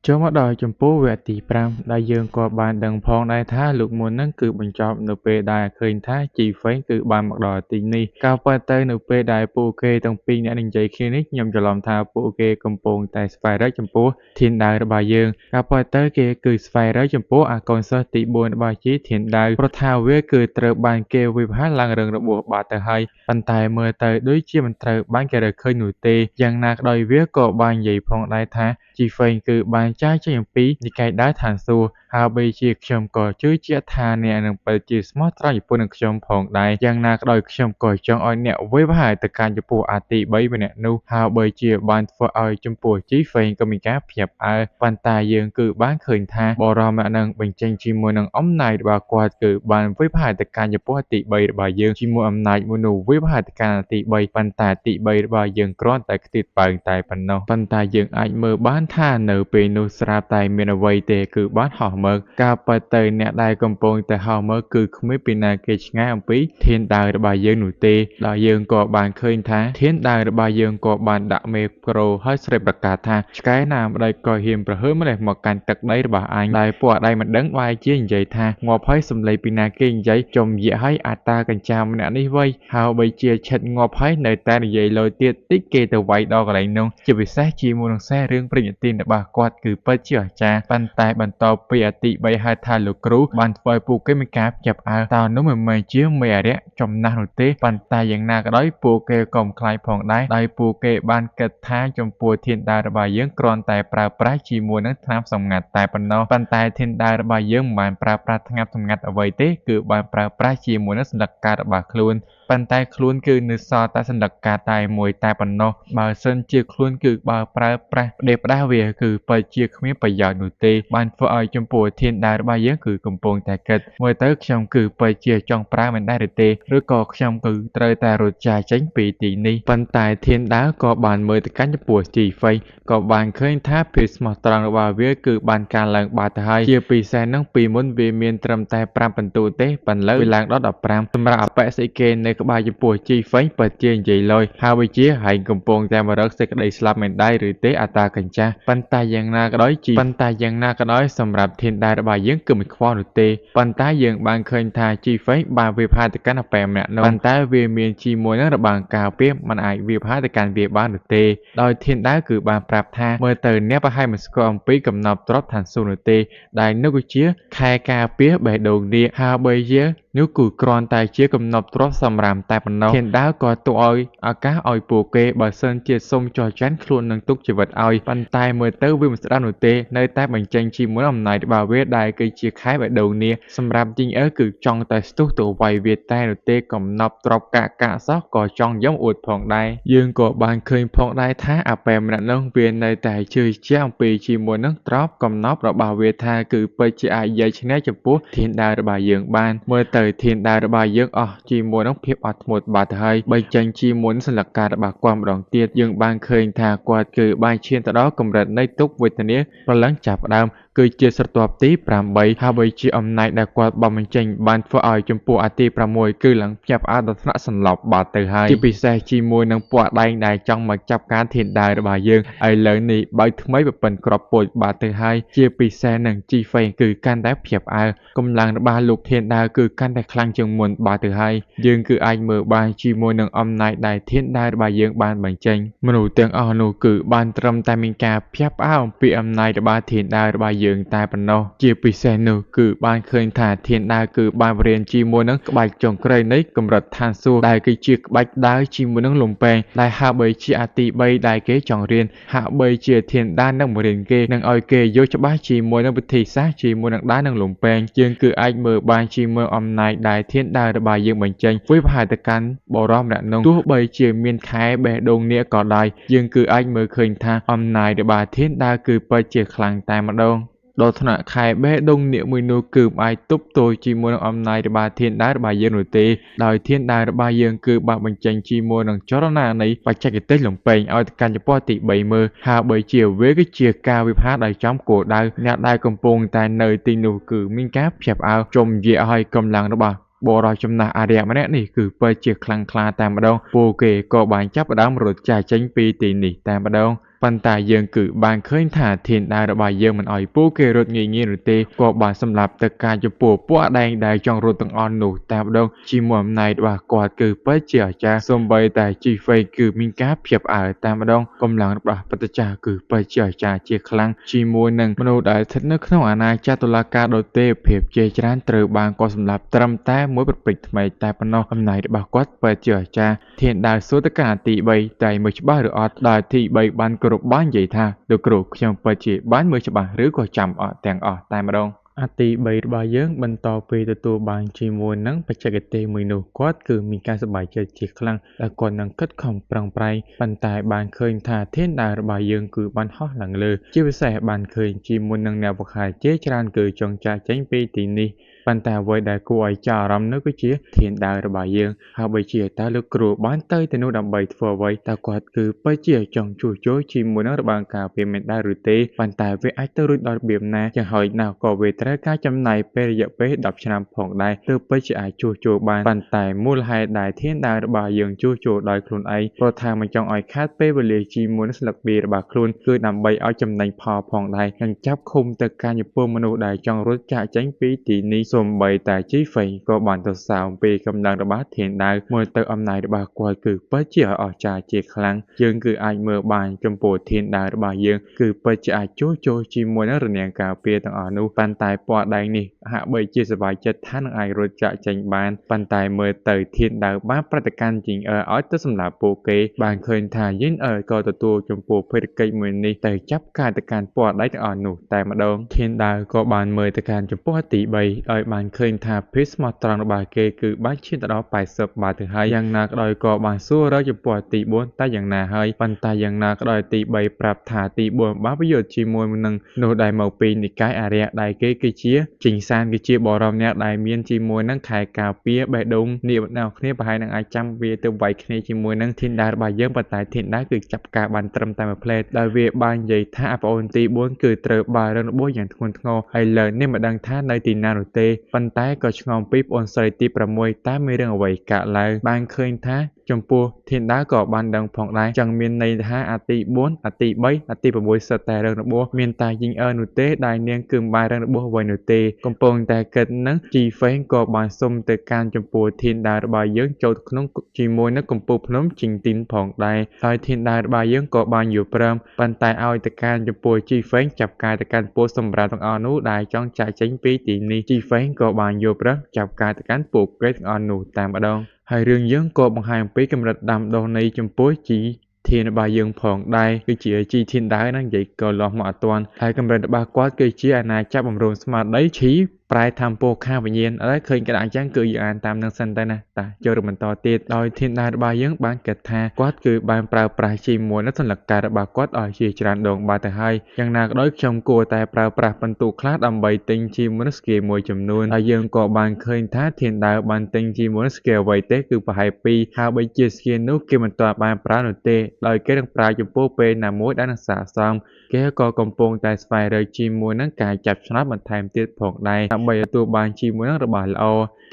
ចូលមកដល់ចំពោះវគ្គទី5ដែលយើងក៏បានដឹងផងដែរថាលោកមុនហ្នឹងគឺបញ្ចប់នៅពេលដែលឃើញថា G-Fake គឺបានមកដល់ទីនេះក៏ប៉ុន្តែនៅពេលដែលពួកគេទាំងពីរអ្នកនិយាយគ្នានេះខ្ញុំច្រឡំថាពួកគេកំពុងតែស្វែងរកចំពោះធានដៅរបស់យើងក៏ប៉ុន្តែគេគឺស្វែងរកចំពោះអាកូនសិស្សទី4របស់ជាធានដៅព្រោះថាវាគឺត្រូវបានគេវិភាគឡើងរឿងរបស់បាត់ទៅហើយប៉ុន្តែមើលទៅដូចជាមិនត្រូវបានគេរកឃើញនោះទេយ៉ាងណាក៏ដោយវាក៏បាននិយាយផងដែរថា G-Fake គឺបានចាយចេញអំពីនិកាយដើរឋានសួគ៌ហើយបីជាខ្ញុំក៏ជឿជាក់ថាអ្នកនឹងពិតជាស្មោះត្រង់ចំពោះនឹងខ្ញុំផងដែរយ៉ាងណាក៏ដោយខ្ញុំក៏ចង់ឲ្យអ្នកវាយប្រហារទៅកាន់ចំពោះអាទី3ម្នាក់នោះហើយបីជាបានធ្វើឲ្យចំពោះ G-Fake ក៏មានការភ្ញាក់ផ្អើលប៉ុន្តែយើងគឺបានឃើញថាបរិសម្នាក់នឹងបញ្ចេញជាមួយនឹងអំណាចរបស់គាត់គឺបានវាយប្រហារទៅកាន់ចំពោះអាទី3របស់យើងជាមួយអំណាចមួយនោះវាយប្រហារទៅកាន់អាទី3ប៉ុន្តែអាទី3របស់យើងគ្រាន់តែខ្ទាតប៉ើងតែប៉ុណ្ណោះប៉ុន្តែយើងអាចមើលបានថានៅពេលនោះស្រាប់តែមានអ្វីទេគឺបានហោះមើលការពិតទៅអ្នកដែលកំពុងតែហោះមើលគឺគ្មានពីណាគេឆ្ងាយអំពីធានដៅរបស់យើងនោះទេដោយយើងក៏បានឃើញថាធានដៅរបស់យើងក៏បានដាក់មេក្រូហើយស្រែកប្រកាសថាឆ្កែណាម្ដេចក៏ហ៊ានប្រហើរម្លេះមកកាន់ទឹកដីរបស់អញដែលពួកអដីមិនដឹងបែរជានិយាយថាងាប់ហើយសំឡេងពីណាគេនិយាយចំយាកឲ្យអាតាកញ្ចាម្នាក់នេះវៃហើយបីជាឈិតងាប់ហើយនៅតែនិយាយលយទៀតតិចគេទៅវាយដល់កន្លែងនោះជាពិសេសជាមួយនឹងខ្សែរឿងព្រេងនិទានរបស់គាត់គឺពិតជាអស្ចារ្យប៉ុន្តែបន្ទាប់ពីអាទី3ហៅថាលោកគ្រូបានធ្វើឲ្យពួកគេមានការភ្ញាក់ផ្អើលតើនោះមិនមែនជាមេអរិយចំណាស់នោះទេប៉ុន្តែយ៉ាងណាក៏ដោយពួកគេក៏មិនខ្លាចផងដែរដោយពួកគេបានគិតថាចំពោះធានដាររបស់យើងគ្រាន់តែប្រើប្រាស់ជាមួយនឹងថ្នាំសម្ងាត់តែប៉ុណ្ណោះប៉ុន្តែធានដាររបស់យើងមិនបានប្រើប្រាស់ថ្នាំសម្ងាត់អ្វីទេគឺបានប្រើប្រាស់ជាមួយនឹងសញ្ញាការរបស់ខ្លួនប៉ុន្តែខ្លួនគឺនៅសល់តែសញ្ញាការតែមួយតែប៉ុណ្ណោះបើសិនជាខ្លួនគឺបើប្រើប្រាស់ផ្ដេសផ្ដាសវាគឺពិតជាគ្មានប្រយោជន៍នោះទេបានធ្វើឲ្យចំពោះធានដាររបស់យើងគឺកំពុងតែគិតមើលទៅខ្ញុំគឺពិតជាចង់ប្រើមិនដែរទេឬក៏ខ្ញុំគឺត្រូវតែរត់ចាកចេញពីទីនេះប៉ុន្តែធានដារក៏បានមើលទៅកាន់ចំពោះ G-Fake ក៏បានឃើញថាភាពស្មោះត្រង់របស់វាគឺបានកើនឡើងបាត់ទៅហើយជាពិសេសនឹងពីមុនវាមានត្រឹមតែ5ពិន្ទុទេប៉ុន្តែវាឡើងដល់15សម្រាប់អបិសិគេនៅក្បែរចំពោះ G-Fake ពិតជានិយាយលយហើយបើជាហើយកំពុងតែមករកសេចក្តីស្លាប់មិនដែរឬទេអតាកញ្ចាស់ប៉ុន្តែយ៉ាងណាក៏ដោយសម្រាប់ធានដាររបស់យើងគឺមិនខ្វល់នោះទេប៉ុន្តែយើងបានឃើញថា G-Fake បានវាផាទៅកាន់អប៉ែម្នាក់នោះប៉ុន្តែវាមាន G1 នឹងរបាំងការពារមិនអាចវាផាទៅកាន់វាបាននោះទេដោយធានដារគឺបានប្រាប់ថាមើលទៅអ្នកប្រហែលមិនស្គាល់អំពីកំណប់ទ្រព្យឋានសួគ៌នោះទេដែលនោះគឺជាខែការពារបេះដូងនាគហើយបើយើងនោះគឺគ្រាន់តែជាកំណប់ទ្រព្យសម្រាប់តែប៉ុណ្ណោះធានដារក៏ទុកឲ្យឱកាសឲ្យពួកគេបើសិនជាសុំចោះចាញ់ខ្លួននឹងទុកជីវិតឲ្យប៉ុន្តែមើលទៅវាមិនស្ដាប់នោះទេនៅតែបញ្ចេញជាមួយអំណាចរបស់វាដែលគឺជាខែបេះដូងនាគសម្រាប់ជីងអើគឺចង់តែស្ទុះទៅវាយវាតែនោះទេកំណប់ទ្រព្យកាសោះក៏ចង់យកអួតផងដែរយើងក៏បានឃើញផងដែរថាអាប៉ែម្នាក់នោះវានៅតែជឿជាក់អំពីជាមួយនឹងទ្រព្យកំណប់របស់វាថាគឺពិតជាអាចយាយឈ្នះចំពោះធានដាររបស់យើងបានមើលទៅធានដាររបស់យើងអស់ជាមួយនឹងភាពអត់ធ្មត់បាត់ទៅហើយបីចេញជាមួយសញ្ញាការរបស់គាត់ម្ដងទៀតយើងបានឃើញថាគាត់គឺបានឈានទៅដល់កម្រិតនៃទុក្ខវេទនាប្រលឹងចាប់ផ្ដើមគឺជាស្រទាប់ទី8ហើយបីជាអំណាចដែលគាត់បំបញ្ចេញបានធ្វើឲ្យចំពោះអាទី6គឺឡើងភ្ញាក់ផ្អើលដល់ថ្នាក់សន្លប់បាត់ទៅហើយជាពិសេសជាមួយនឹងពួកដែងដែលចង់មកចាប់ការធានដាររបស់យើងឥឡូវនេះបើថ្មីប្រពន្ធក្របពូជបាត់ទៅហើយជាពិសេសនឹង G-Fake គឺកាន់តែភ្ញាក់ផ្អើលកម្លាំងរបស់លោកធានដារគឺកាន់តែខ្លាំងជាងមុនបាត់ទៅហើយយើងគឺអាចមើលបានជាមួយនឹងអំណាចដែលធានដាររបស់យើងបានបញ្ចេញមនុស្សទាំងអស់នោះគឺបានត្រឹមតែមានការភ្ញាក់ផ្អើលអំពីអំណាចរបស់ធានដាររបស់យើងតែប៉ុណ្ណោះជាពិសេសនោះគឺបានឃើញថាធានដារគឺបានរៀនជាមួយនឹងក្បាច់ចុងក្រោយនៃកម្រិតឋានសួគ៌ដែលគឺជាក្បាច់ដើរជាមួយនឹងលំពេងដែលហាក់បីជាអាទី3ដែលគេចង់រៀនហាក់បីជាធានដារនឹងបង្រៀនគេនឹងឲ្យគេយល់ច្បាស់ជាមួយនឹងវិធីសាស្ត្រជាមួយនឹងដារនឹងលំពេងយើងគឺអាចមើលបានជាមួយអំណាចដែលធានដាររបស់យើងបញ្ចេញវាប្រហែលទៅកាន់បរិសម្នាក់នោះទោះបីជាមានខែបេះដូងនាគក៏ដោយយើងគឺអាចមើលឃើញថាអំណាចរបស់ធានដារគឺពិតជាខ្លាំងតែម្ដងដល់ថ្នាក់ខែបេះដូងនាគមួយនោះគឺមិនអាចទប់ទល់ជាមួយនឹងអំណាចរបស់ធានដាររបស់យើងនោះទេដោយធានដាររបស់យើងគឺបានបញ្ចេញជាមួយនឹងចលនានៃបច្ចេកទេសលំពេងឲ្យទៅកាន់ចំពោះទី3មើលហើយបីជាវាគឺជាការវិភាគដោយចំគោលដៅអ្នកដែលកំពុងតែនៅទីនោះគឺមានការភ្ញាក់ផ្អើលចំយាកឲ្យកម្លាំងរបស់បរិចំណាស់អារ្យម្នាក់នេះគឺពិតជាខ្លាំងក្លាតែម្ដងពួកគេក៏បានចាប់ផ្ដើមរត់ចាកចេញពីទីនេះតែម្ដង ប៉ុន្តែយើងគឺបានឃើញថាធានដែររបស់យើងមិនអោយពួកគេរត់ងាយៗនោះទេក៏បានសម្លាប់ទៅការចំពោះពួកអដែងដែលចង់រត់ទាំងអស់នោះតែម្ដងជាមួយអំណាចរបស់គាត់គឺពិតជាអាចារ្យសូម្បីតែជីហ្វេគឺមានការភ្ញាក់ផ្អើលតែម្ដងកម្លាំងរបស់ពុទ្ធចាស់គឺពិតជាអាចារ្យជាខ្លាំងជាមួយនឹងមនុស្សដែលស្ថិតនៅក្នុងអាណាចក្រតុលាការដោយទេពភាពជាច្រើនត្រូវបានគាត់សម្លាប់ត្រឹមតែមួយប្រពេចថ្មីតែប៉ុណ្ណោះអំណាចរបស់គាត់ពិតជាអាចារ្យធានដែរសួរទៅកាន់ទី3តែមើលច្បាស់ឬអត់ដែលទី3បានគ្រប់បាននិយាយថាលោកគ្រូខ្ញុំពិតជាបានមើលច្បាស់ឬក៏ចាំអត់ទាំងអស់តែម្ដងអតិ3របស់យើងបន្តពេលទទួលបានជាមួយនឹងបច្ចេកទេសមួយនោះគាត់គឺមានការសប្បាយចិត្តជាខ្លាំងដែលគាត់នឹងខិតខំប្រឹងប្រែងប៉ុន្តែបានឃើញថាធានដែររបស់យើងគឺបានហោះឡើងលើជាពិសេសបានឃើញជាមួយនឹងអ្នកបកខាជាច្រើនគឺចង់ចាកចេញពីទីនេះប៉ុន្តែអ្វីដែលគួរឲ្យចាប់អារម្មណ៍នោះគឺជាធានដែររបស់យើងហើយបើជាតើលោកគ្រូបានទៅទីនោះដើម្បីធ្វើអ្វីតើគាត់គឺពិតជាចង់ជួសជុលជាមួយនឹងរបាំងការពារមិនដែរឬទេប៉ុន្តែវាអាចទៅរួចដោយរបៀបណាយ៉ាងហោចណាស់ក៏វាត្រូវការចំណាយពេលរយៈពេល10ឆ្នាំផងដែរទើបពិតជាអាចជួសជុលបានប៉ុន្តែមូលហេតុដែលធានដែររបស់យើងជួសជុលដោយខ្លួនឯងព្រោះថាមិនចង់ឲ្យខាតពេលវេលាជាមួយនឹងស្លឹកវារបស់ខ្លួនគឺដើម្បីឲ្យចំណេញផលផងដែរនិងចាប់ឃុំទៅការចំពោះមនុស្សដែលចង់រត់ចាកចេញពីទីនេះសូម្បីតែជីហ្វេក៏បានទៅសើមពីកម្លាំងរបស់ធានដែរមើលទៅអំណាចរបស់គាត់គឺពិតជាអស្ចារ្យជាខ្លាំងយើងគឺអាចមើលបានចំពោះធានដែររបស់យើងគឺពិតជាអាចជួសជុលជាមួយនឹងរនាំងការពារទាំងអស់នោះប៉ុន្តែពណ៌ដែងនេះហាក់បីជាសប្បាយចិត្តថានឹងអាចរត់ចាកចេញបានប៉ុន្តែមើលទៅធានដែរបានប្រតិកម្មជីងអឺឲ្យទៅសម្លាប់ពួកគេបានឃើញថាយិនអឺក៏ទទួលចំពោះភារកិច្ចមួយនេះទៅចាប់ការទៅកាន់ពណ៌ដែងទាំងអស់នោះតែម្ដងធានដែរក៏បានមើលទៅកាន់ចំពោះទី3ដោយបានឃើញថាភាពស្មោះត្រង់របស់គេគឺបានឈានទៅដល់80បាទទៅហើយយ៉ាងណាក៏ដោយក៏បានសួររកចំពោះទី4តែយ៉ាងណាហើយប៉ុន្តែយ៉ាងណាក៏ដោយទី3ប្រាប់ថាទី4បានប្រយុទ្ធជាមួយនឹងនោះដែលមកពីនិកាយអារ្យដែលគេគឺជាជីងសានគឺជាបរមអ្នកដែលមានជាមួយនឹងខែការពារបេះដូងនេះបណ្ដោះគ្នាប្រហែលនឹងអាចចាំវាទៅវាយគ្នាជាមួយនឹងធានដែររបស់យើងប៉ុន្តែធានដែរគឺចាប់ការបានត្រឹមតែមួយផ្លែតដោយវាបាននិយាយថាប្អូនទី4គឺត្រូវបានរងរបួសយ៉ាងធ្ងន់ធ្ងរហើយលើនេះមិនដឹងថានៅទីណានោះទេប៉ុន្តែក៏ឆ្ងល់ពីប្អូនស្រីទី6តែមានរឿងអ្វីកើតឡើងបានឃើញថាចំពោះធានដែរក៏បានដឹងផងដែរចឹងមានន័យថាអាទី4អាទី3អាទី6សិតតែរឿងរបួសមានតែយីងអឺនោះទេដែលនាងគឺមិនបានរឿងរបួសអ្វីនោះទេកំពុងតែគិតនឹងជីហ្វេងក៏បានសុំទៅកាន់ចំពោះធានដែររបស់យើងចូលក្នុងជាមួយនឹងកំពូលភ្នំជីងទីនផងដែរហើយធានដែររបស់យើងក៏បានយល់ព្រមប៉ុន្តែឲ្យទៅកាន់ចំពោះជីហ្វេងចាប់ការទៅកាន់ពួកសម្រាប់ទាំងអស់នោះដែលចង់ចាកចេញពីទីនេះជីហ្វេងក៏បានយល់ព្រមចាប់ការទៅកាន់ពួកគេទាំងអស់នោះតែម្ដងហើយរឿងយើងក៏បង្ហាញអំពីកម្រិតដាំដុះនៃចំពោះជីធានរបស់យើងផងដែរគឺជាជីធានដែរណានិយាយក៏លាស់មកអត់ទាន់ហើយកម្រិតរបស់គាត់គឺជាអាណាចក្របំរុងស្មារតីឈីប្រែធម្មពលខាងវិញ្ញាណឥឡូវឃើញក្តារអញ្ចឹងគឺយើងអានតាមនឹងសិនទៅណាតាចូលរឿងបន្តទៀតដោយធានដែររបស់យើងបានគិតថាគាត់គឺបានប្រើប្រាស់ជាមួយនឹងសន្លឹកកាយរបស់គាត់ឲ្យជាច្រើនដងបាទទៅហើយយ៉ាងណាក៏ដោយខ្ញុំគួរតែប្រើប្រាស់បន្ទុកខ្លះដើម្បីទិញជាមួយនឹងស្គីមួយចំនួនហើយយើងក៏បានឃើញថាធានដែរបានទិញជាមួយនឹងស្គីអ្វីទេគឺប្រហែល2ហើយបីជាស្គីនោះគេមិនទាន់បានប្រើនោះទេដោយគេនឹងប្រើចំពោះពេលណាមួយដែលនឹងស័ក្តិសមគេក៏កំពុងតែស្វែងរកជាមួយនឹងការចាប់ឆ្នោតបន្ថែមទៀតផងដែរដើម្បីទទួលបានជាមួយនឹងរបស់ល្អ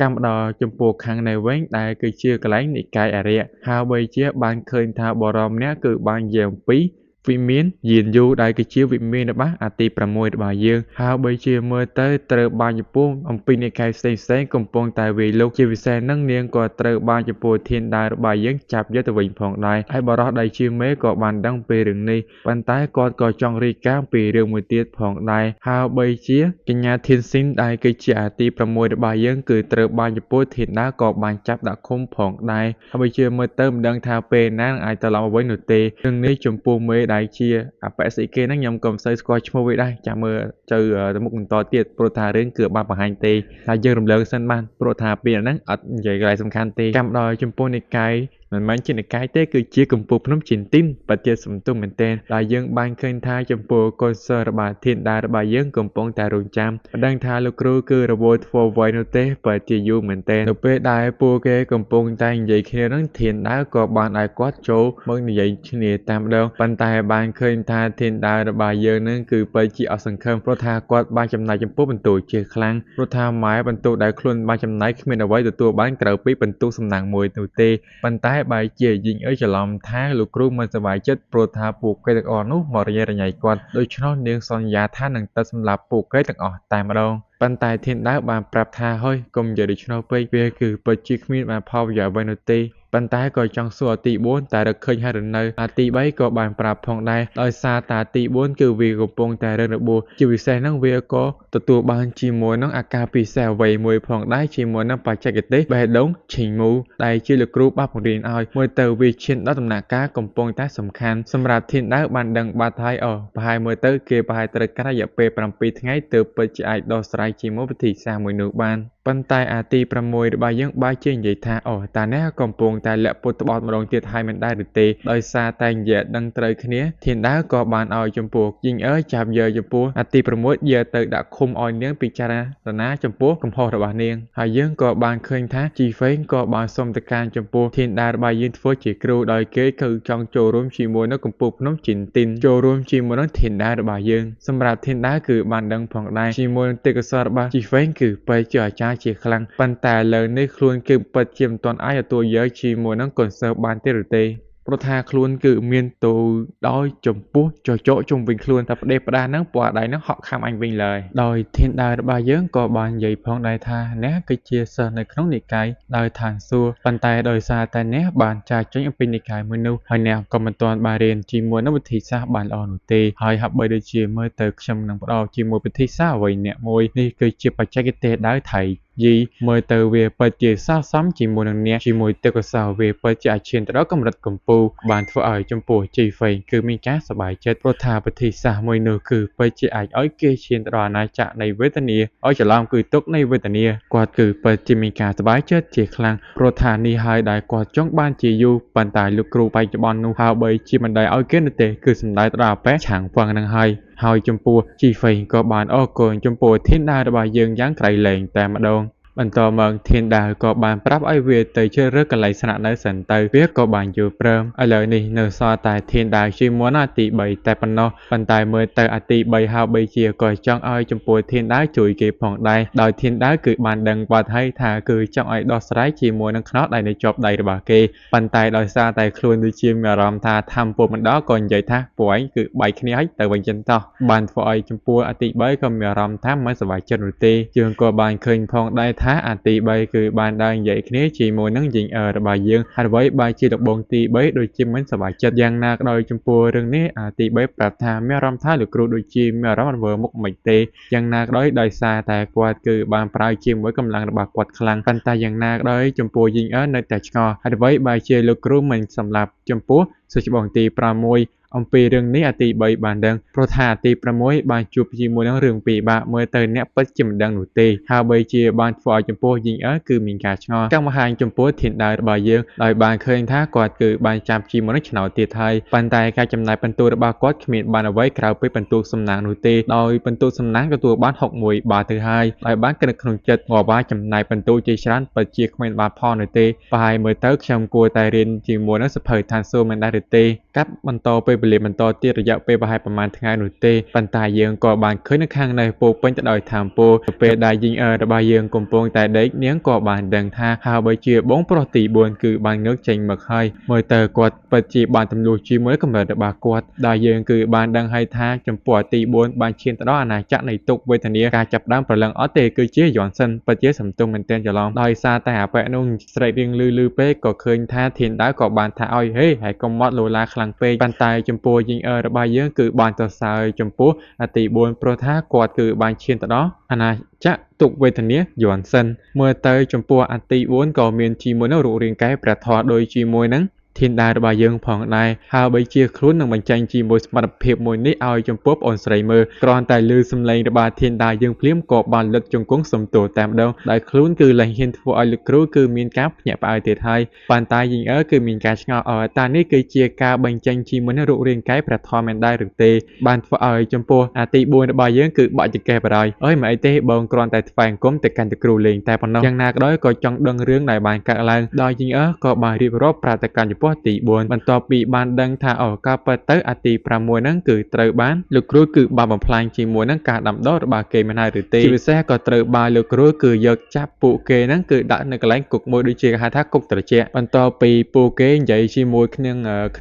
កម្មដល់ចំពោះខាងនៃវិញដែលគឺជាកន្លែងនិកាយអារ្យហើយបីជាបានឃើញថាបរមអ្នកគឺបានយាងពីវិមានយានយូដែលគឺជាវិមានរបស់អាទី6របស់យើងហើយបីជាមើលទៅត្រូវបានចំពោះអំពីនិកាយផ្សេងៗកំពុងតែវាយលុកជាពិសេសនឹងនាងក៏ត្រូវបានចំពោះធានដែររបស់យើងចាប់យកទៅវិញផងដែរហើយបរិសដែលជាមេក៏បានដឹងពីរឿងនេះប៉ុន្តែគាត់ក៏ចង់រីកការណ៍ពីរឿងមួយទៀតផងដែរហើយបីជាកញ្ញាធានស៊ីនដែលគឺជាអាទី6របស់យើងគឺត្រូវបានចំពោះធានដែរក៏បានចាប់ដាក់ឃុំផងដែរហើយបីជាមើលទៅមិនដឹងថាពេលណានឹងអាចត្រឡប់មកវិញនោះទេរឿងនេះចំពោះមេដែលជាអបសិគេហ្នឹងខ្ញុំក៏មិនសូវស្គាល់ឈ្មោះវាដែរចាំមើលទៅមុខបន្តទៀតព្រោះថារឿងគឺបានបង្ហាញទេតែយើងរំលងសិនបានព្រោះថាពេលហ្នឹងអត់និយាយកន្លែងសំខាន់ទេកម្មដល់ចំពោះនិកាយមិនមែនជានិកាយទេគឺជាកំពូលភ្នំជីនទីនប្រទេសសំទុំមែនទែនដែលយើងបានឃើញថាចំពោះកុសលរបស់ធានដែររបស់យើងកំពុងតែរងចាំមិនដឹងថាលោកគ្រូគឺរវល់ធ្វើអ្វីនោះទេប្រហែលជាយូរមែនទែននៅពេលដែលពួកគេកំពុងតែនិយាយគ្នានឹងធានដែរក៏បានឲ្យគាត់ចូលមកនិយាយគ្នាតាមម្ដងប៉ុន្តែបានឃើញថាធានដែររបស់យើងនឹងគឺពិតជាអស់សង្ឃឹមព្រោះថាគាត់បានចំណាយចំពោះបន្ទូជាខ្លាំងព្រោះថាម៉ែបន្ទូដែលខ្លួនបានចំណាយគ្មានអ្វីទទួលបានក្រៅពីបន្ទូសំណាងមួយនោះទេប៉ុន្តែ បែរជាយីងអើយច្រឡំថាលោកគ្រូមិនសប្បាយចិត្តព្រោះថាពួកគេទាំងអស់នោះមករញ៉េរញ៉ៃគាត់ដូច្នោះនាងសន្យាថានឹងទៅសម្លាប់ពួកគេទាំងអស់តែម្ដងប៉ុន្តែធានដាវបានប្រាប់ថាហុយកុំនិយាយដូច្នោះពេកវាគឺពិតជាគ្មានបានផលប្រយោជន៍អ្វីនោះទេប៉ុន្តែក៏ចង់សួរអាទី4តែរកឃើញហើយឬនៅអាទី3ក៏បានប្រាប់ផងដែរដោយសារតែអាទី4គឺវាកំពុងតែរឹងរបួសជាពិសេសហ្នឹងវាក៏ទទួលបានជាមួយនឹងអាការពិសេសអ្វីមួយផងដែរជាមួយនឹងបច្ចេកទេសបេះដូងឈីងមូដែលជាលោកគ្រូបានបង្រៀនឲ្យមើលទៅវាឈានដល់ដំណាក់កាលកំពុងតែសំខាន់សម្រាប់ធានដាវបានដឹងបាត់ហើយប្រហែលមើលទៅគេប្រហែលត្រូវការរយៈពេល7ថ្ងៃទើបពិតជាអាចដោះស្រាយជាមួយវិធីសាស្ត្រមួយនោះបានប៉ុន្តែអាទី6របស់យើងបែរជានិយាយថាតាអ្នកកំពុងតែលាក់ពុតត្បត់ម្ដងទៀតហើយមិនដែរឬទេដោយសារតែនិយាយដឹងត្រូវគ្នាធានដាវក៏បានឲ្យចំពោះយីងអើយចាប់យកចំពោះអាទី6យកទៅដាក់ឃុំឲ្យនាងពិចារណាចំពោះកំហុសរបស់នាងហើយយើងក៏បានឃើញថាជីហ្វេងក៏បានសុំទៅការចំពោះធានដាវរបស់យើងធ្វើជាគ្រូដោយគេគឺចង់ចូលរួមជាមួយនៅកំពូលភ្នំជីនទីនចូលរួមជាមួយនឹងធានដាវរបស់យើងសម្រាប់ធានដាវគឺបានដឹងផងដែរជាមួយនឹងទេពកោសល្យរបស់ជីហ្វេងគឺបែរជាអាចារ្យជាខ្លាំងប៉ុន្តែលើនេះខ្លួនគឺពិតជាមិនទាន់អាចទទួលយកជាមួយនឹងកូនសិស្សបានទេឬទេព្រោះថាខ្លួនគឺមានទៅដោយចំពោះចចកជុំវិញខ្លួនតែផ្ដេសផ្ដាសហ្នឹងពណ៌ដៃហ្នឹងហក់ខាំអញវិញឡើយដោយធានដាវរបស់យើងក៏បាននិយាយផងដែរថាអ្នកគឺជាសិស្សនៅក្នុងនិកាយដោយឋានសួគ៌ប៉ុន្តែដោយសារតែអ្នកបានចាកចេញអំពីនិកាយមួយនោះហើយអ្នកក៏មិនទាន់បានរៀនជាមួយនឹងវិធីសាស្ត្របានល្អនោះទេហើយហាក់បីដូចជាមើលទៅខ្ញុំនឹងផ្ដោតជាមួយវិធីសាស្ត្រអ្វីអ្នកមួយនេះគឺជាបច្ចេកទេសដាវថៃយីមើលទៅវាពិតជាស័ក្តិសមជាមួយនឹងអ្នកជាមួយទេពកោសល្យវាពិតជាអាចឈានទៅដល់កម្រិតកម្ពូលបានធ្វើឲ្យចំពោះជីហ្វេងគឺមានការសប្បាយចិត្តព្រោះថាវិធីសាស្ត្រមួយនោះគឺពិតជាអាចឲ្យគេឈានទៅដល់អាណាចក្រនៃវេទនាឲ្យច្រឡំគឺទុកនៃវេទនាគាត់គឺពិតជាមានការសប្បាយចិត្តជាខ្លាំងព្រោះថានេះហើយដែលគាត់ចង់បានជាយូរប៉ុន្តែលោកគ្រូបច្ចុប្បន្ននោះហើយបីជាមិនដែលឲ្យគេនោះទេគឺសំដៅទៅដល់អាប៉ែឆាងហ្វឹងនឹងហើយចំពោះជីហ្វេងក៏បានអរគុណចំពោះធានដាវរបស់យើងយ៉ាងក្រៃលែងតែម្ដងបន្តមកធានដាវក៏បានប្រាប់ឲ្យវាទៅជ្រើសរើសកន្លែងស្នាក់នៅសិនទៅវាក៏បានយល់ព្រមឥឡូវនេះនៅសល់តែធានដាវជាមួយអាទី3តែប៉ុណ្ណោះប៉ុន្តែមើលទៅអាទី3ហើយបីជាក៏ចង់ឲ្យចំពោះធានដាវជួយគេផងដែរដោយធានដាវគឺបានដឹងបាត់ហើយថាគឺចង់ឲ្យដោះស្រាយជាមួយនឹងខ្នោតដែលនៅជាប់ដៃរបស់គេប៉ុន្តែដោយសារតែខ្លួនដូចជាមានអារម្មណ៍ថាធម្មពលមិនដល់ក៏និយាយថាពួកឯងគឺបែកគ្នាហើយទៅវិញចឹងតោះបានធ្វើឲ្យចំពោះអាទី3ក៏មានអារម្មណ៍ថាមិនសប្បាយចិត្តនោះទេយើងក៏បានឃើញផងដែរថាអាទី3គឺបានដើរនិយាយគ្នាជាមួយនឹងយីងអើរបស់យើងហើយអ្វីបែរជាដបងទី3ដូចជាមិនសប្បាយចិត្តយ៉ាងណាក៏ដោយចំពោះរឿងនេះអាទី3ប្រាប់ថាមានអារម្មណ៍ថាលោកគ្រូដូចជាមានអារម្មណ៍រវើមុខមិនទេយ៉ាងណាក៏ដោយសារតែគាត់គឺបានប្រើជាមួយកម្លាំងរបស់គាត់ខ្លាំងប៉ុន្តែយ៉ាងណាក៏ដោយចំពោះយីងអើនៅតែឆ្ងល់ហើយអ្វីបែរជាលោកគ្រូមិនសម្លាប់ចំពោះសុច្បងទី6អំពីរឿងនេះអាទី3បានដឹងព្រោះថាអាទី6បានជួបជាមួយនឹងរឿងពិបាកមើលទៅអ្នកពិតជាមិនដឹងនោះទេហើយបីជាបានធ្វើឲ្យចំពោះយីងអើគឺមានការឆ្ងល់ចង់បង្ហាញចំពោះធានដាវរបស់យើងដោយបានឃើញថាគាត់គឺបានចាប់ជាមួយនឹងឆ្នោតទៀតហើយប៉ុន្តែការចំណាយបន្ទូរបស់គាត់គ្មានបានអ្វីក្រៅពីបន្ទូសំណាងនោះទេដោយបន្ទូសំណាងទទួលបាន61បាតទៅហើយដោយបានគិតក្នុងចិត្តងាប់ว่าចំណាយបន្ទូជាច្រើនពិតជាគ្មានបានផលនោះទេប្រហែលមើលទៅខ្ញុំគួរតែរៀនជាមួយនឹងសភៅឋានសួគ៌មិនដែរឬទេកាត់បន្តពេលវេលាបន្តទៀតរយៈពេលប្រហែលប្រហែលថ្ងៃនោះទេប៉ុន្តែយើងក៏បានឃើញនៅខាងនៅពោពេញទៅដោយធម្មពលពេលដែលយីងអើរបស់យើងកំពុងតែដេកនាងក៏បានដឹងថាហើយបើជាបងប្រុសទី4គឺបានងើបចេញមកហើយមើលទៅគាត់ពិតជាបានទម្លុះជាមួយកម្រិតរបស់គាត់ដែលយើងគឺបានដឹងហើយថាចំពោះទី4បានឈានទៅដល់អាណាចក្រនៃទុក្ខវេទនាការចាប់ដើមប្រឡឹងអត់ទេគឺជាយន់សិនពិតជាសំទោសមែនទែនច្រឡំដោយសារតែអាប៉ែនោះស្រែករៀងលឺពេកក៏ឃើញថាធានដាវក៏បានថាឲ្យហេហើយកុំមកលោឡាខ្លាំងពេកប៉ុន្តែចំពោះយីងអើរបស់យើងគឺបានទៅសើចំពោះអាទី4ព្រោះថាគាត់គឺបានឈានទៅដល់អាណាចក្រទុក្ខវេទនាយន់សិនមើលទៅចំពោះអាទី4ក៏មានជាមួយនឹងរូបរាងកាយព្រះធម៌ដូចជាមួយនឹងធានដាវរបស់យើងផងដែរហើយបីជាខ្លួននឹងបញ្ចេញជាមួយសមត្ថភាពមួយនេះឲ្យចំពោះបងអូនស្រីមើលគ្រាន់តែឮសំឡេងរបស់ធានដាវយើងភ្លាមក៏បានលិតជង្គង់សំទោសតែម្ដងដែលខ្លួនគឺលែងហ៊ានធ្វើឲ្យលោកគ្រូគឺមានការភ្ញាក់ផ្អើលទៀតហើយប៉ុន្តែយីងអើគឺមានការឆ្ងល់តើនេះគឺជាការបញ្ចេញជាមួយនឹងរូបរាងកាយព្រះធម៌មែនដែរឬទេបានធ្វើឲ្យចំពោះអាទី4របស់យើងគឺបាក់ចង្កេះបរហើយអើយមិនអីទេបងគ្រាន់តែថ្វាយអង្គមទៅកាន់តែគ្រូលេងតែប៉ុណ្ណោះយ៉ាងណាក៏ដោយក៏ចង់ដឹងរឿងដែលបានកើតឡើងដោយយីងអើក៏បានរៀបរាប់ប្រាប់ទៅកាន់ចំពោះ ពោះទី4បន្ទាប់ពីបានដឹងថាការពិតទៅអាទី6ហ្នឹងគឺត្រូវបានលោកគ្រូគឺបានបំផ្លាញជាមួយនឹងការដាំដុះរបស់គេមិនហើយឬទេជាពិសេសក៏ត្រូវបានលោកគ្រូគឺយកចាប់ពួកគេហ្នឹងគឺដាក់នៅកន្លែងគុកមួយដូចជាគេហៅថាគុកត្រជាក់បន្ទាប់ពីពួកគេនិយាយជាមួយគ្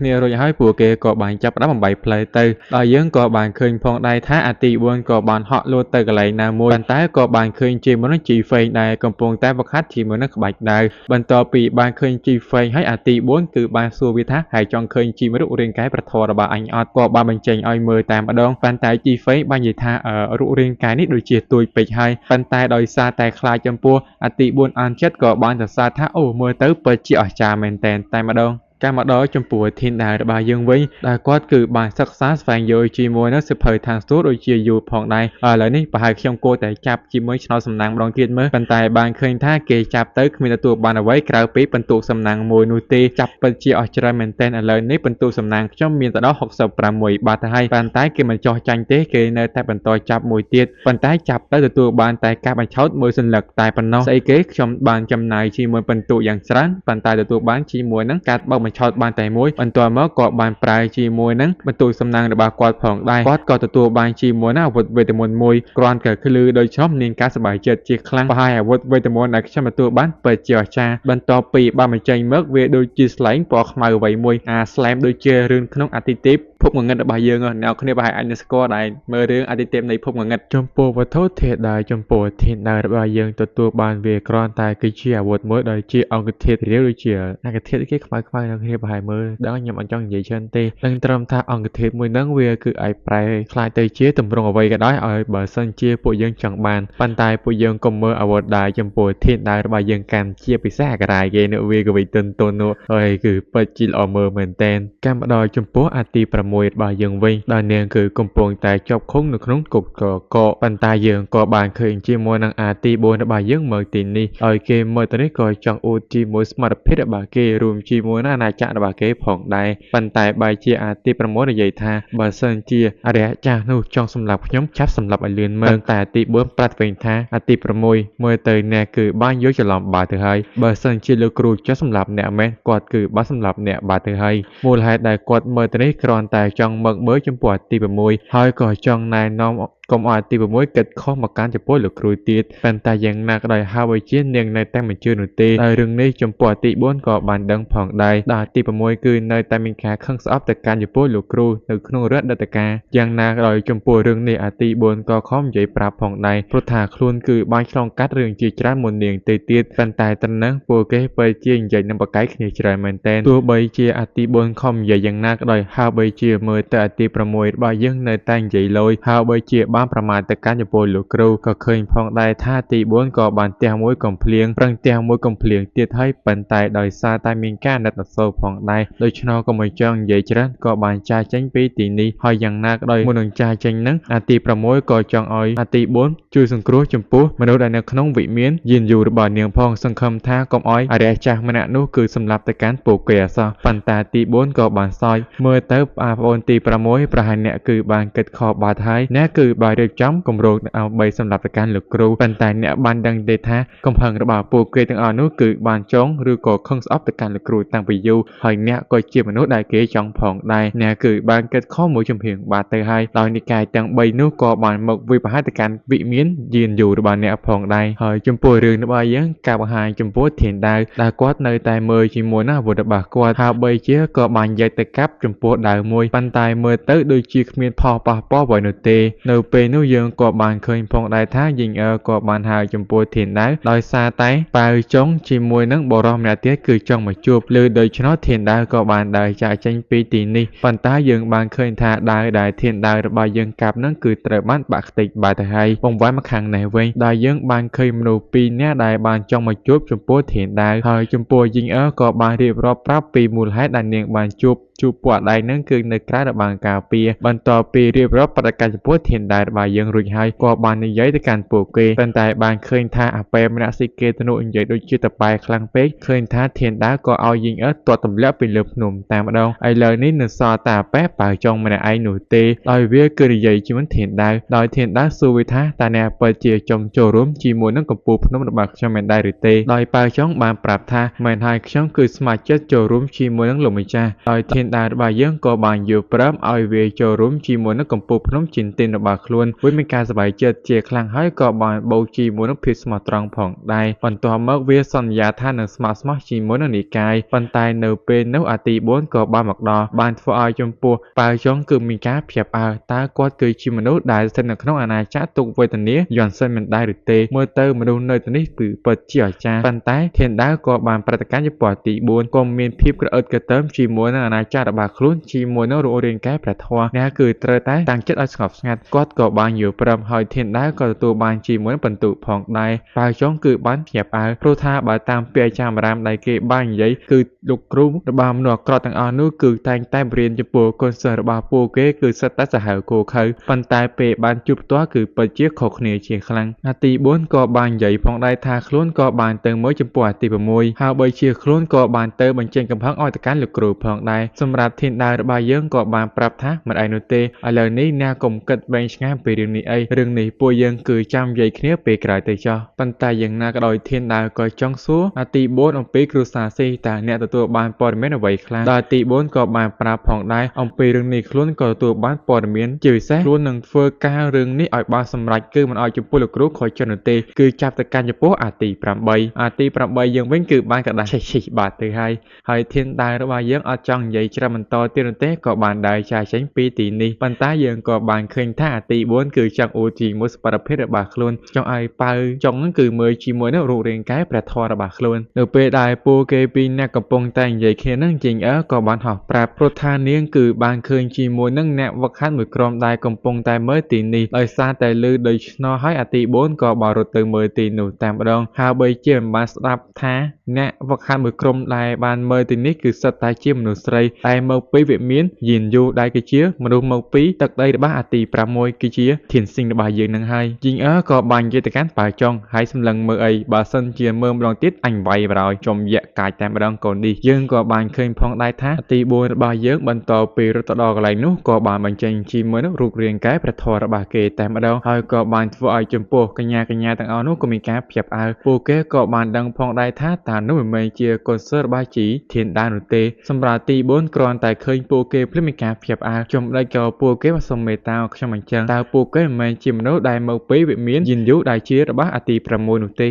នារួចហើយពួកគេក៏បានចាប់ផ្ដើមបំបីផ្លូវទៅដោយយើងក៏បានឃើញផងដែរថាអាទី4ក៏បានហក់លោតទៅកន្លែងណាមួយប៉ុន្តែក៏បានឃើញជាមួយនឹងជីហ្វេងដែលកំពុងតែវឹកហាត់ជាមួយនឹងក្បាច់ដាវបន្ទាប់ពីបានឃើញជីហ្វេងហើយអាទី4គឺបានសួរវាថាហើយចង់ឃើញជីរូបរាងកាយប្រធររបស់អញអត់ក៏បានបញ្ចេញឲ្យមើលតែម្ដងប៉ុន្តែជីហ្វេងបាននិយាយថារូបរាងកាយនេះដូចជាទួយពេកហើយប៉ុន្តែដោយសារតែខ្លាចចំពោះអាទី4អានចិត្តក៏បានសរសើរថាអូមើលទៅពិតជាអស្ចារ្យមែនតែម្ដងការមកដល់ចំពោះធានដាវរបស់យើងវិញដែលគាត់គឺបានសិក្សាស្វែងយល់ជាមួយនៅសិភៅឋានសួគ៌ដូចជាយូរផងដែរឥឡូវនេះប្រហែលខ្ញុំគួរតែចាប់ជាមួយឆ្នោតសំណាងម្ដងទៀតមើលប៉ុន្តែបានឃើញថាគេចាប់ទៅគ្មានទទួលបានអ្វីក្រៅពីពិន្ទុសំណាងមួយនោះទេចាប់ពិតជាអស្ចារ្យមែនតែឥឡូវនេះពិន្ទុសំណាងខ្ញុំមានទៅដល់66បាត់ទៅហើយប៉ុន្តែគេមិនចោះចាញ់ទេគេនៅតែបន្តចាប់មួយទៀតប៉ុន្តែចាប់ទៅទទួលបានតែការបញ្ឆោតមួយសន្លឹកតែប៉ុណ្ណោះស្អីគេខ្ញុំបានចំណាយជាមួយពិន្ទុយ៉ាងច្រើនប៉ុន្តែទទួលបានជាមួយនឹងការបើកបញ្ឆោតបានតែមួយបន្ទាប់មកក៏បានប្រើជាមួយនឹងបន្ទូលសំណាងរបស់គាត់ផងដែរគាត់ក៏ទទួលបានជាមួយនឹងអាវុធវេទមន្តមួយគ្រាន់តែឃ្លឺដោយខ្ញុំមានការសប្បាយចិត្តជាខ្លាំងប្រហែលអាវុធវេទមន្តដែលខ្ញុំទទួលបានពិតជាអស្ចារ្យបន្ទាប់ពីបានបញ្ចេញមកវាដូចជាស្លែងពណ៌ខ្មៅអ្វីមួយស្លែមដូចជារឿងក្នុងអាទិទេពភពងងឹតរបស់យើងអ្នកគ្នាប្រហែលអាចនឹងស្គាល់ដែរមើលរឿងអាទិទេពនៃភពងងឹតចំពោះវត្ថុធាតុដើមចំពោះធាតុដើមរបស់យើងទទួលបានវាគ្រាន់តែគឺជាអាវុធមួយដែលជាអង្គធាតុរាវដូចជាអង្គធាតុគេខ្មៅអ្នកគ្នាប្រហែលមើលដឹងខ្ញុំអត់ចង់និយាយច្រើនទេនឹងត្រឹមថាអង្គធាតុមួយហ្នឹងវាគឺអាចប្រែខ្លាយទៅជាទម្រង់អ្វីក៏ដោយឲ្យបើសិនជាពួកយើងចង់បានប៉ុន្តែពួកយើងកុំមើលអាវុធដែរចំពោះធាតុដើមរបស់យើងកាន់ជាពិសេសអាការ៉ាយគេនោះវាក៏វិទិនទន់នោះហើយគឺពិតជាល្អមើលមែនតែនការមកដល់ចំពោះអាទី6របស់យើងវិញដែលនាងគឺកំពុងតែជាប់ឃុំនៅក្នុងគុកកកប៉ុន្តែយើងក៏បានឃើញជាមួយនឹងអាទី4របស់យើងមើលទីនេះឲ្យគេមើលទៅនេះក៏ចង់អួតជាមួយសមត្ថភាពរបស់គេរួមជាមួយនឹងអាណាចក្ររបស់គេផងដែរប៉ុន្តែបែរជាអាទី6និយាយថាបើសិនជាអរិយចាស់នោះចង់សម្លាប់ខ្ញុំចាប់សម្លាប់ឲ្យលឿនមើលតែអាទី4ប្រាប់វិញថាអាទី6មើលទៅអ្នកគឺបានយកច្រឡំបាល់ទៅហើយបើសិនជាលោកគ្រូចង់សម្លាប់អ្នកមែនគាត់គឺបានសម្លាប់អ្នកបាល់ទៅហើយមូលហេតុដែលគាត់មើលទៅនេះគ្រាន់តែចង់មើលចំពោះអាទី6ហើយក៏ចង់ណែនាំកុំឲ្យទី6គិតខុសមកកាន់ចំពោះលោកគ្រូទៀតប៉ុន្តែយ៉ាងណាក៏ដោយហើយបើជានាងនៅតែមិនជឿនោះទេហើយរឿងនេះចំពោះទី4ក៏បានដឹងផងដែរដែលទី6គឺនៅតែមានការខឹងស្អប់ទៅកាន់ចំពោះលោកគ្រូនៅក្នុងរដ្ឋដតកាយ៉ាងណាក៏ដោយចំពោះរឿងនេះអាទី4ក៏ខំនិយាយប្រាប់ផងដែរព្រោះថាខ្លួនគឺបានឆ្លងកាត់រឿងជាច្រើនមុននាងទៅទៀតប៉ុន្តែត្រឹមហ្នឹងពួកគេពិតជានិយាយនឹងបកកាយគ្នាច្រើនមែនទែនទោះបីជាអាទី4ខំនិយាយយ៉ាងណាក៏ដោយហើយបីជាមើលទៅអាទី6របស់យើងនៅតែនិយាយលយហើយបីជាបានប្រមាថទៅកាន់ចំពោះលោកគ្រូក៏ឃើញផងដែរថាទី4ក៏បានទះមួយកំភ្លៀងប្រឹងទះមួយកំភ្លៀងទៀតហើយប៉ុន្តែដោយសារតែមានការណិតណសូរផងដែរដូច្នោះក៏មិនចង់និយាយច្រើនក៏បានចាចេញពីទីនេះហើយយ៉ាងណាក៏ដោយមុននឹងចាចេញហ្នឹងអាទី6ក៏ចង់ឲ្យអាទី4ជួយសង្គ្រោះចំពោះមនុស្សដែលនៅក្នុងវិមានយានយូររបស់នាងផងសង្ឃឹមថាកុំឲ្យអរិយចាស់ម្នាក់នោះគឺសម្លាប់ទៅកាន់ពួកគេអសោះប៉ុន្តែទី4ក៏បានសើចមើលទៅបងប្អូនទី6ប្រហែលអ្នកគឺបានគិតខុសបាត់ហើយអ្នកគឺបានរៀបចំគម្រោងដើម្បីសម្លាប់ទៅកាន់លោកគ្រូប៉ុន្តែអ្នកបានដឹងទេថាកំហឹងរបស់ពួកគេទាំងអស់នោះគឺបានចងឬក៏ខឹងស្អប់ទៅកាន់លោកគ្រូតាំងពីយូរហើយអ្នកក៏ជាមនុស្សដែលគេចង់ផងដែរអ្នកគឺបានគិតខុសមួយជំហៀងបាត់ទៅហើយដោយនិកាយទាំង3នោះក៏បានមកវិបហាទៅកាន់វិមានយានយូររបស់អ្នកផងដែរហើយចំពោះរឿងរបស់យើងការបង្ហាញចំពោះធានដាវដែលគាត់នៅតែមើលជាមួយនឹងអាវុធរបស់គាត់ហើយបីជាក៏បានយកទៅកាប់ចំពោះដាវមួយប៉ុន្តែមើលទៅដូចជាគ្មានផលប៉ះពាល់អ្វីនោះទេនៅពេលនោះយើងក៏បានឃើញផងដែរថាយីងក៏បានហៅចំពោះធានដាវដោយសារតែប៉ាវចុងជាមួយនឹងបរិសម្នាក់ទៀតគឺចង់មកជួបឬដូច្នោះធានដាវក៏បានដើរចាកចេញពីទីនេះប៉ុន្តែយើងបានឃើញថាដាវដែលធានដាវរបស់យើងកាប់នឹងគឺត្រូវបានបាក់ខ្ទេចបាត់ទៅហើយបង្វែរមកខាងនេះវិញដែលយើងបានឃើញមនុស្ស2នាក់ដែលបានចង់មកជួបចំពោះធានដាវហើយចំពោះយីងក៏បានរៀបរាប់ប្រាប់ពីមូលហេតុដែលនាងបានជួប ជួបពណ៌ដៃនឹងគឺនៅក្រៅរបាំងការពារបន្ទាប់ពីរៀបរាប់បដកម្មចំពោះធានដែររបស់យើងរួចហើយក៏បាននិយាយទៅកាន់ពួកគេប៉ុន្តែបានឃើញថាអាប៉ែម្នាក់ស៊ីគេទៅនោះនិយាយដូចជាតប៉ែខ្លាំងពេកឃើញថាធានដែរក៏ឲ្យយីងអើទាត់ទម្លាក់ពីលើភ្នំតែម្ដងឥឡូវនេះនៅសល់តែអាប៉ែប៉ៅចុងម្នាក់ឯងនោះទេដោយវាគឺនិយាយជាមួយធានដែរដោយធានដែរសួរវាថាតើអ្នកពិតជាចង់ចូលរួមជាមួយនឹងកំពូលភ្នំរបស់ខ្ញុំមែនដែរឬទេដោយប៉ៅចុងបានប្រាប់ថាមែនហើយខ្ញុំគឺស្ម័គ្រចិត្តចូលរួមជាមួយនឹងលោកម្ចាស់ដោយធានដែររបស់យើងក៏បានយល់ព្រមឲ្យវាចូលរួមជាមួយនឹងកំពូលភ្នំជីនទីនរបស់ខ្លួនវាមានការសប្បាយចិត្តជាខ្លាំងហើយក៏បានបូកជាមួយនឹងភាពស្មោះត្រង់ផងដែរបន្ទាប់មកវាសន្យាថានឹងស្មោះជាមួយនឹងនិកាយប៉ុន្តែនៅពេលនោះអាទី4ក៏បានមកដល់បានធ្វើឲ្យចំពោះប៉ៅចុងគឺមានការភ្ញាក់ផ្អើលតើគាត់គឺជាមនុស្សដែលស្ថិតនៅក្នុងអាណាចក្រទុក្ខវេទនាយន់សិនមិនដែរឬទេមើលទៅមនុស្សនៅទីនេះគឺពិតជាអាចារ្យប៉ុន្តែធានដាវក៏បានប្រតិកម្មចំពោះទី4ក៏មានភាពក្រអឺតក្រទើមជាមួយនឹងអាណាចក្ររបស់ខ្លួនជាមួយនឹងរូបរាងកាយព្រះធម៌អ្នកគឺត្រូវតែតាំងចិត្តឲ្យស្ងប់ស្ងាត់គាត់ក៏បានយល់ព្រមហើយធានដាវក៏ទទួលបានជាមួយនឹងបន្ទុកផងដែរប៉ៅចុងគឺបានភ្ញាក់ផ្អើលព្រោះថាបើតាមពាក្យអាចារ្យបារាមដែលគេបាននិយាយគឺលោកគ្រូរបស់មនុស្សអាក្រក់ទាំងអស់នោះគឺតែងតែបរៀនចំពោះកូនសិស្សរបស់ពួកគេគឺសិតតែសាហាវគោខៅប៉ុន្តែពេលបានជួបផ្ទាល់គឺពិតជាខុសគ្នាជាខ្លាំងអាទី4ក៏បាននិយាយផងដែរថាខ្លួនក៏បានទៅមើលចំពោះអាទី6ហើយបើជាខ្លួនក៏បានទៅបញ្ចេញកំហឹងឲ្យទៅកាន់លោកគ្រូផងដែរសម្រាប់ធានដាវរបស់យើងក៏បានប្រាប់ថាមិនអីនោះទេឥឡូវនេះអ្នកកុំគិតវែងឆ្ងាយពីរឿងនេះអីរឿងនេះពួកយើងគឺចាំនិយាយគ្នាពេលក្រោយទៅចោះប៉ុន្តែយ៉ាងណាក៏ដោយធានដាវក៏ចង់សួរអាទី4អំពីគ្រូសាស៊ីតើអ្នកទទួលបានព័ត៌មានអ្វីខ្លះដល់ទី4ក៏បានប្រាប់ផងដែរអំពីរឿងនេះខ្លួនក៏ទទួលបានព័ត៌មានជាពិសេសខ្លួននឹងធ្វើការរឿងនេះឲ្យបានសម្រេចគឺមិនឲ្យចំពោះលោកគ្រូខូចចិត្តនោះទេគឺចាប់ទៅកាន់ចំពោះអាទី8អាទី8យើងវិញគឺបានក្តារឈិះបាត់ទៅហើយធានដាវរបស់យើងអត់ចង់និយាយច្រើនបន្តទៀតនោះទេក៏បានដើរចាកចេញពីទីនេះប៉ុន្តែយើងក៏បានឃើញថាអាទី4គឺចង់អួតជាមួយសមត្ថភាពរបស់ខ្លួនចង់ឲ្យប៉ៅចុងនឹងគឺមើលជាមួយនឹងរូបរាងកាយព្រះធម៌របស់ខ្លួននៅពេលដែលពួកគេពីរអ្នកកំពុងតែនិយាយគ្នានឹងជីងអើក៏បានហោះប្រាប់ព្រោះថានាងគឺបានឃើញជាមួយនឹងអ្នកវឹកហាត់មួយក្រុមដែលកំពុងតែមើលទីនេះដោយសារតែឮដូច្នោះហើយអាទី4ក៏បានរត់ទៅមើលទីនោះតែម្ដងហើយបីជាមិនបានស្ដាប់ថាអ្នកវឹកហាត់មួយក្រុមដែលបានមើលទីនេះគឺសិតតែជាមនុស្សស្រីដែលមកពីវិមានយីនយូដែលគឺជាមនុស្សមកពីទឹកដីរបស់អាទី6គឺជាធានស៊ីងរបស់យើងនឹងហើយជីងអើក៏បាននិយាយទៅកាន់ប៉ៅចុងហើយសម្លឹងមើលអីបើសិនជាមើលម្ដងទៀតអញវាយបរោយចំយៈកាយតែម្ដងកូននេះយើងក៏បានឃើញផងដែរថាទី4របស់យើងបន្តពីរត់ទៅដល់កន្លែងនោះក៏បានបញ្ចេញជាមួយនឹងរូបរាងកាយព្រះធម៌របស់គេតែម្ដងហើយក៏បានធ្វើឲ្យចំពោះកញ្ញាទាំងអស់នោះក៏មានការភ្ញាក់ផ្អើលពួកគេក៏បានដឹងផងដែរថាតានោះមិនមែនជាកូនសិស្សរបស់ជីធានដាវនោះទេសម្រាប់ទី4គ្រាន់តែឃើញពួកគេភ្លាមមានការភ្ញាក់ផ្អើលចំណុចក៏ពួកគេបានសុំមេត្តាឲ្យខ្ញុំអញ្ចឹងតើពួកគេមិនមែនជាមនុស្សដែលមកពីវិមានយិនយូដែលជារបស់អាទី6នោះទេ